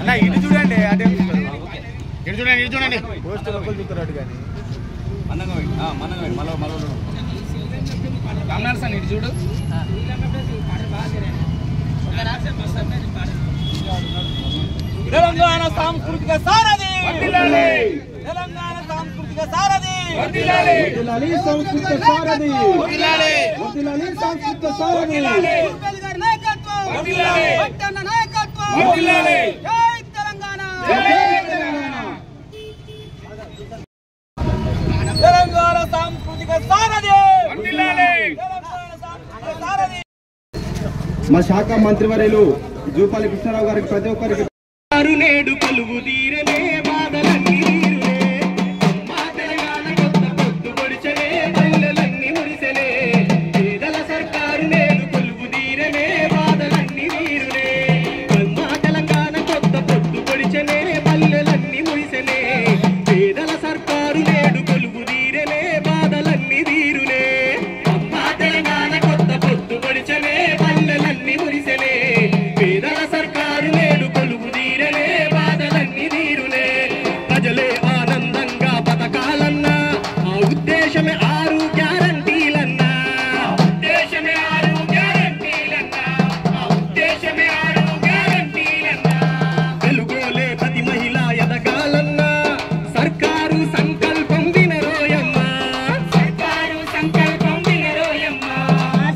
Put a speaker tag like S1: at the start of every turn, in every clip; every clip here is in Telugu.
S1: అన్న ఇటు చూడండి అదే ఇటు చూడండి ఇటు చూడండి పోస్ట్ లోపల చూస్తారు కానీ మనంగా మళ్ళీ రామనాథ్ సార్ ఇటు చూడు తెలంగాణ సాంస్కృతిక సారథి తెలంగాణ సాంస్కృతిక సారథి సాంస్కృతిక సారథి సాంస్కృతిక సారథి తెలంగాణ సాంస్కృతిక సారథి
S2: మా శాఖ మంత్రివర్యులు జూపల్లి కృష్ణారావు గారికి ప్రతి ఒక్కరికి
S3: నేడు కొలువు తీరనే బాధలన్నీ తీరునే మా తెలంగాణ కొత్త పొద్దు పొడిచలే పల్లెలన్నీ మురిసెలే పేదల సర్కారు నేడు కొలువు తీరనే బాధలన్నీ తీరునే మా తెలంగాణ కొత్త పొద్దు పొడిచలే పల్లెలన్నీ మురిసెలే పేదల సర్కారు నేడు కొలువు తీరనే బాధలన్నీ తీరునే మా తెలంగాణ కొత్త పొద్దు పొడిచలే పల్లెలన్నీ మురిసెలే పేదల సర్కారు నేడు కొలువు తీరనే బాధలన్నీ తీరునే ప్రజలే ఆనందంగా బతకాలన్నా ఆ ఉద్దేశమే 6 గ్యారంటీలన్నా ఉద్దేశమే 6 గ్యారంటీలన్నా ఆ ఉద్దేశమే 6 గ్యారంటీలన్నా తెలుగోలే ప్రతి మహిళ ఎదగాలన్నా సర్కారు సంకల్పం వినరోయమ్మా సర్కారు సంకల్పం వినరోయమ్మా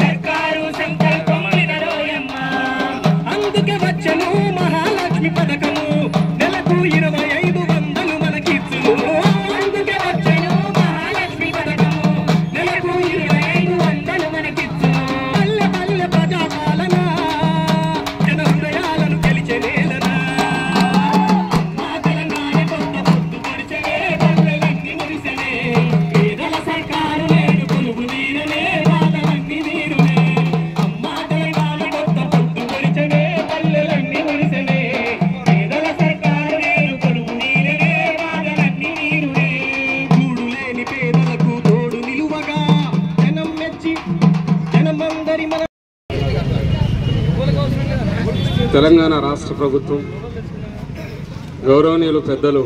S3: సర్కారు సంకల్పం వినరోయమ్మా అందుకే వచ్చను మహాలక్ష్మి పథకము నెలకు 2500 మనకిచ్చును అందుకే వచ్చను మహాలక్ష్మి పథకము నెలకు 2500 మనకిచ్చును పల్లె పల్లె ప్రజాపాలన జన హృదయాలను గెలిచెనేలనా మా తెలంగాణ కొత్త పొద్దు పొడిచలే పల్లెలన్నీ మురిసెలే పేదల సర్కారు నేడు కొలువు తీరనే బాధలన్నీ తీరునే అమ్మా తెలంగాణ కొత్త పొద్దు పొడిచలే పల్లెలన్నీ మురిసెలే పేదల సర్కారు నేడు కొలువు తీరనే బాధలన్నీ తీరునే గూడు లేని పేదలకు తోడు నిలువగా జనం మెచ్చి జనమందరి మన
S4: తెలంగాణ రాష్ట్ర ప్రభుత్వం గౌరవనీయులు పెద్దలు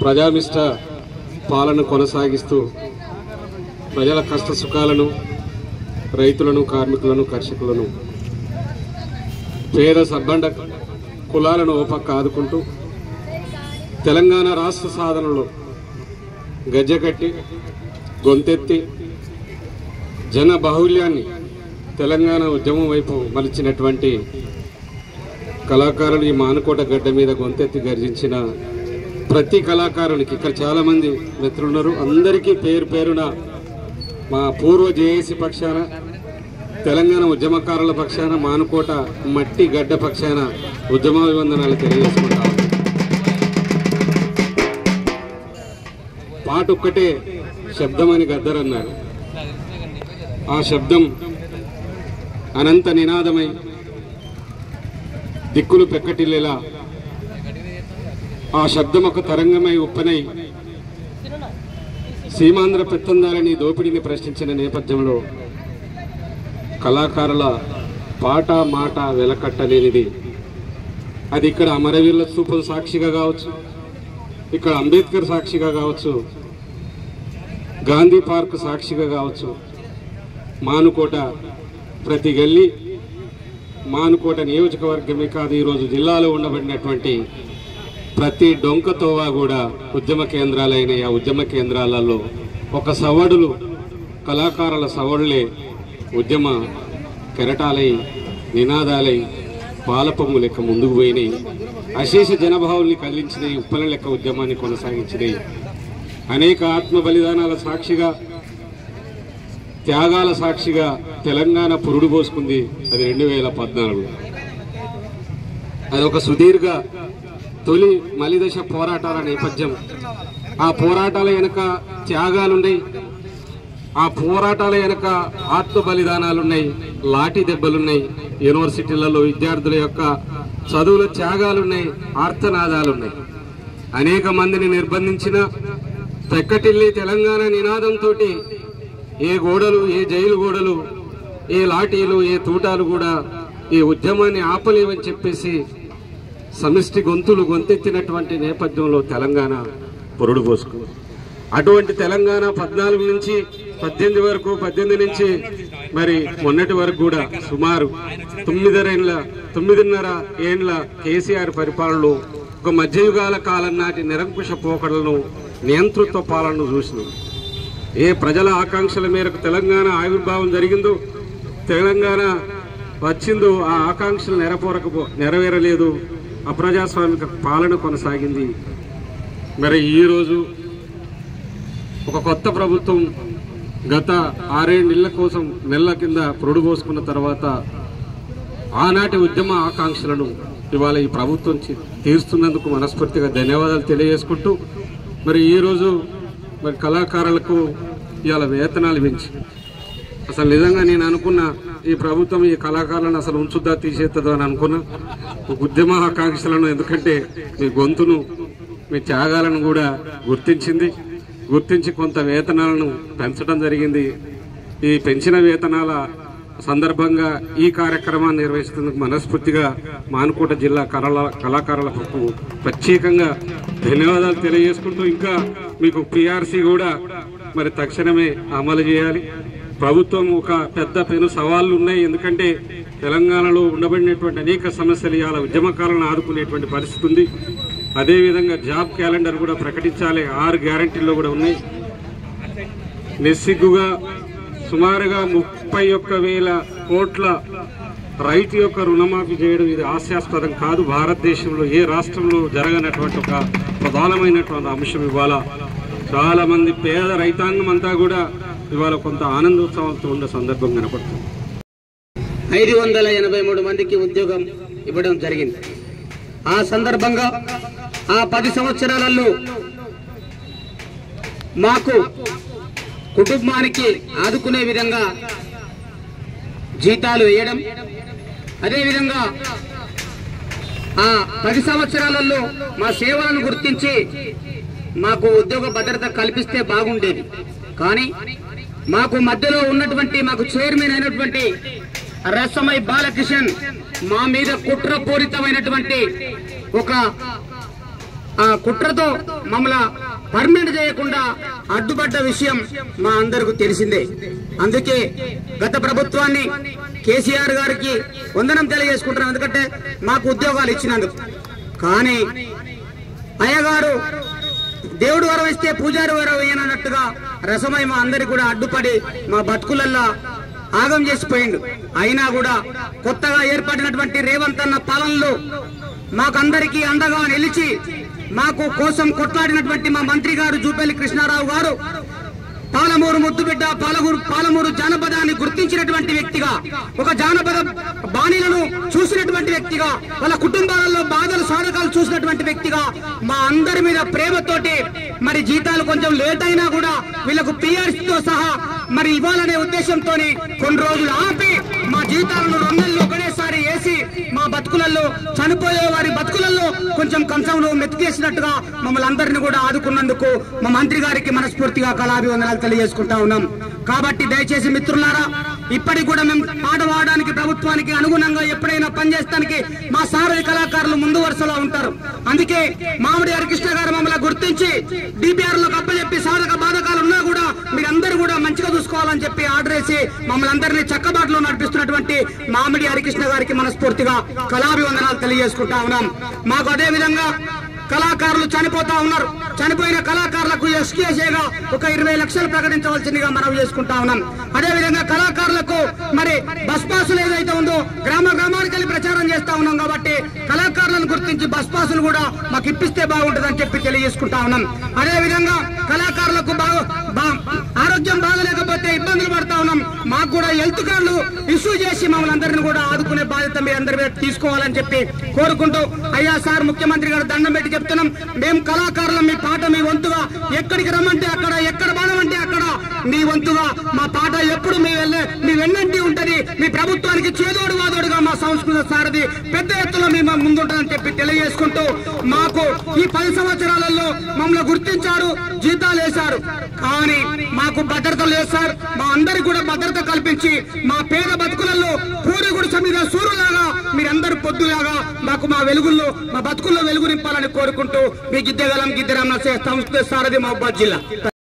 S4: ప్రజామిష్ట పాలన కొనసాగిస్తూ ప్రజల కష్ట సుఖాలను రైతులను కార్మికులను కర్షకులను పేద సబ్బండ కులాలను ఓపక్క ఆదుకుంటూ తెలంగాణ రాష్ట్ర సాధనలో గజ్జెకట్టి గొంతెత్తి జన బాహుళ్యాన్ని తెలంగాణ ఉద్యమం వైపు మలిచినటువంటి కళాకారులు ఈ మానుకోట గడ్డ మీద గొంతెత్తి గర్జించిన ప్రతి కళాకారునికి ఇక్కడ చాలామంది మిత్రులున్నారు. అందరికీ పేరు పేరున మా పూర్వ జేఏసీ పక్షాన తెలంగాణ ఉద్యమకారుల పక్షాన మానుకోట మట్టి గడ్డ పక్షాన ఉద్యమాభివందనాలు తెలియజేసుకుంటాం. పాట ఒక్కటే శబ్దం అని గద్దరన్నారు. ఆ శబ్దం అనంత నినాదమై దిక్కులు పెక్కటిల్లేలా ఆ శబ్దం ఒక తరంగమై ఉప్పనై సీమాంధ్ర పెత్తందాలని దోపిడీని ప్రశ్నించిన నేపథ్యంలో కళాకారుల పాట మాట వెలకట్టలేనిది. అది ఇక్కడ అమరవీరుల స్తూపం సాక్షిగా కావచ్చు, ఇక్కడ అంబేద్కర్ సాక్షిగా కావచ్చు, గాంధీ పార్క్ సాక్షిగా కావచ్చు, మానుకోట ప్రతి గల్లీ మానుకోట నియోజకవర్గమే కాదు ఈరోజు జిల్లాలో ఉండబడినటువంటి ప్రతి డొంకతోవా కూడా ఉద్యమ కేంద్రాలైన ఆ ఉద్యమ కేంద్రాలలో ఒక సవడులు కళాకారుల సవడులే ఉద్యమ కెరటాలై నినాదాలై పాలపమ్ము లెక్క ముందుకు పోయినాయి. అశేష జనభావుల్ని కదిలించినాయి. ఉప్పల లెక్క ఉద్యమాన్ని కొనసాగించినాయి. అనేక ఆత్మ బలిదానాల సాక్షిగా త్యాగాల సాక్షిగా తెలంగాణ పురుడు పోసుకుంది. అది 2014. అది ఒక సుదీర్ఘ తొలి మలిదశ పోరాటాల నేపథ్యం. ఆ పోరాటాల వెనుక త్యాగాలున్నాయి, ఆ పోరాటాల వెనుక ఆత్మ బలిదానాలున్నాయి, లాఠీ దెబ్బలున్నాయి, యూనివర్సిటీలలో విద్యార్థుల యొక్క చదువుల త్యాగాలున్నాయి, ఆర్తనాదాలున్నాయి. అనేక మందిని నిర్బంధించిన పెక్కటిల్లి తెలంగాణ నినాదంతో ఏ గోడలు, ఏ జైలు గోడలు, ఏ లాఠీలు, ఏ తూటాలు కూడా ఈ ఉద్యమాన్ని ఆపలేమని చెప్పేసి సమిష్టి గొంతెత్తినటువంటి నేపథ్యంలో తెలంగాణ పొరుడు పోసుకుంది. అటువంటి తెలంగాణ 14 నుంచి 18 వరకు, 18 నుంచి మరి మొన్నటి వరకు కూడా సుమారు 9.5 ఏండ్ల కేసీఆర్ పరిపాలనలో ఒక మధ్యయుగాల కాలం నాటి నిరంకుశ పోకడలను, నియంతృత్వ పాలనను చూసినాం. ఏ ప్రజల ఆకాంక్షల మేరకు తెలంగాణ ఆవిర్భావం జరిగిందో, తెలంగాణ వచ్చిందో ఆ ఆకాంక్షలు నెరవేరలేదు. అప్రజాస్వామిక పాలన కొనసాగింది. మరి ఈరోజు ఒక కొత్త ప్రభుత్వం గత 6 నెలల కోసం నెలల కింద పొరుడు పోసుకున్న తర్వాత ఆనాటి ఉద్యమ ఆకాంక్షలను ఇవాళ ఈ ప్రభుత్వం తీరుస్తున్నందుకు మనస్ఫూర్తిగా ధన్యవాదాలు తెలియజేసుకుంటూ, మరి ఈరోజు మరి కళాకారులకు ఇవాళ వేతనాలు పెంచి అసలు నిజంగా నేను అనుకున్న ఈ ప్రభుత్వం ఈ కళాకారులను అసలు ఉంచుద్దా తీసేస్తుందో అని అనుకున్నా. ఉద్యమ ఆకాంక్షలను, ఎందుకంటే మీ గొంతును, మీ త్యాగాలను కూడా గుర్తించి కొంత వేతనాలను పెంచడం జరిగింది. ఈ పెంచిన వేతనాల సందర్భంగా ఈ కార్యక్రమాన్ని నిర్వహిస్తున్నందుకు మనస్ఫూర్తిగా మానుకోట జిల్లా కళాకారులకు ప్రత్యేకంగా ధన్యవాదాలు తెలియజేసుకుంటూ, ఇంకా మీకు పిఆర్సీ కూడా మరి తక్షణమే అమలు చేయాలి. ప్రభుత్వం ఒక పెద్ద పెను సవాళ్లు ఉన్నాయి. ఎందుకంటే తెలంగాణలో ఉండబడినటువంటి అనేక సమస్యలు ఇవాళ ఉద్యమకాలను ఆదుకునేటువంటి పరిస్థితి ఉంది. అదేవిధంగా జాబ్ క్యాలెండర్ కూడా ప్రకటించాలి. 6 గ్యారంటీల్లో కూడా ఉన్నాయి. నిస్సిగ్గుగా సుమారుగా 31,000 కోట్ల రైతు యొక్క రుణమాఫీ చేయడం ఇది హాస్యాస్పదం కాదు. భారతదేశంలో ఏ రాష్ట్రంలో జరగనటువంటి ఒక ప్రధానమైనటువంటి అంశం. ఇవాళ చాలా మంది పేద రైతాంగం అంతా కూడా ఇవాళ కొంత ఆనందోత్సవాలతో ఉన్న సందర్భం కనపడుతుంది.
S3: 583 మందికి ఉద్యోగం ఇవ్వడం జరిగింది. ఆ సందర్భంగా ఆ 10 సంవత్సరాలలో మాకు కుటుంబానికి ఆదుకునే విధంగా జీతాలు వేయడం, అదేవిధంగా ఆ 10 సంవత్సరాలలో మా సేవలను గుర్తించి మాకు ఉద్యోగ భద్రత కల్పిస్తే బాగుండేది. కానీ మాకు మధ్యలో ఉన్నటువంటి మాకు చైర్మన్ అయినటువంటి రసమై బాలకిషన్ మా మీద కుట్రపూరితమైనటువంటి ఒక కుట్రతో మమ్మల్ని పర్మనెంట్ చేయకుండా అడ్డుపడ్డ విషయం మా అందరికీ తెలిసిందే. అందుకే గత ప్రభుత్వాన్ని కేసీఆర్ గారికి వందనం తెలియజేసుకుంటున్నాం. ఎందుకంటే మాకు ఉద్యోగాలు ఇచ్చినందుకు. కానీ అయ్యగారు దేవుడు వరం ఇస్తే పూజారి వరం వేయనన్నట్టుగా రసమై మా అందరికి కూడా అడ్డుపడి మా బతుకులల్లా ఆగం చేసిపోయిండు. అయినా కూడా కొత్తగా ఏర్పడినటువంటి రేవంత్ అన్న పాలనలో మాకందరికీ అండగా నిలిచి మాకు కోసం కొట్లాడినటువంటి మా మంత్రి గారు జూపల్లి కృష్ణారావు గారు పాలమూరు ముద్దుబిడ్డ పాలమూరు జానపదాన్ని గుర్తించినటువంటి వ్యక్తిగా, ఒక జానపద బాణీలను చూసినటువంటి వ్యక్తిగా, వాళ్ళ కుటుంబాలలో బాధలు సాధకాలు చూసినటువంటి వ్యక్తిగా మా అందరి మీద ప్రేమతోటి మరి జీతాలు కొంచెం లేట్ అయినా కూడా వీళ్ళకు పిఆర్సీతో సహా మరి ఇవ్వాలనే ఉద్దేశంతో కొన్ని రోజులు ఆపి మా జీతాలను 2 నెలలు ఒకటేసారి వేసి మా బతుకులలో చనిపోయే వారి బతుకులలో కొంచెం కంచంలో మెతికేసినట్టుగా మమ్మల్ని అందరినీ కూడా ఆదుకున్నందుకు మా మంత్రి గారికి మనస్ఫూర్తిగా కళాభివందనాలు తెలియజేసుకుంటా ఉన్నాం. కాబట్టి దయచేసి మిత్రులారా, ఇప్పటికి కూడా మేము పాట పాడడానికి ప్రభుత్వానికి అనుగుణంగా ఎప్పుడైనా పనిచేయడానికి మా సారథి కళాకారులు ముందు వరుసలో ఉంటారు. అందుకే మామిడి హరికృష్ణ గారు మమ్మల్ని గుర్తించి డిపిఆర్ లో అప్పచెప్పి సాధక బాధకాలు ఉన్నా కూడా మీరందరూ కూడా మంచిగా చూసుకోవాలని చెప్పి ఆర్డర్ వేసి మమ్మల్ని అందరినీ చక్కబాటులో నడిపిస్తున్నటువంటి మామిడి హరికృష్ణ గారికి మనస్ఫూర్తిగా కళాభివందనాలు తెలియజేసుకుంటా ఉన్నాం. మాకు అదే విధంగా కళాకారులు చనిపోతా ఉన్నారు. చనిపోయిన కళాకారులకు ఎస్కేసేగా ఒక 20 లక్షలు ప్రకటించవలసిందిగా మనవి చేసుకుంటా ఉన్నాం. అదేవిధంగా కళాకారులకు మరి బస్ పాసులు ఏదైతే ఉందో గ్రామానికి వెళ్ళి ప్రచారం చేస్తా ఉన్నాం. కాబట్టి కళాకారులను గుర్తించి బస్ పాసులు కూడా మాకు ఇప్పిస్తే బాగుంటుందని చెప్పి తెలియజేసుకుంటా ఉన్నాం. అదేవిధంగా కళాకారులకు ఆరోగ్యం బాగలేకపోతే ఇబ్బందులు పడతా ఉన్నాం. మాకు కూడా హెల్త్ కార్డులు ఇష్యూ చేసి మమ్మల్ని అందరినీ కూడా ఆదుకునే బాధ్యత మీ అందరి మీద తీసుకోవాలని చెప్పి కోరుకుంటూ, అయ్యా సార్ ముఖ్యమంత్రి గారు దండం పెట్టి చెప్తున్నాం, మేము కళాకారులు మీ పాట మీ వంతుగా ఎక్కడికి రమ్మంటే అక్కడ, ఎక్కడ పాడమంటే అక్కడ మీ వంతుగా మా పాట ఎప్పుడు మీ వెన్నంటి ఉంటది. మీ ప్రభుత్వానికి చేదోడు వాదోడుగా మా సంస్కృత సారథి పెద్ద ఎత్తులో మీ ముందుంటుందని చెప్పి తెలియజేసుకుంటూ, మాకు ఈ 10 సంవత్సరాలలో మమ్మల్ని గుర్తించారు, జీతాలు వేశారు. కానీ మాకు భద్రత లేదు సార్. మా అందరికి కూడా భద్రత కల్పించి మా పేద బతుకులలో పూరి గుడిసె మీద సూర్యులాగా పొద్దులాగా మాకు మా వెలుగుల్లో మా బతుకుల్లో వెలుగు నింపాలని కోరుకుంటూ మీ గిద్దెగలం గిద్దెరామ సంస్థ సారథి మహబూబాద్ జిల్లా.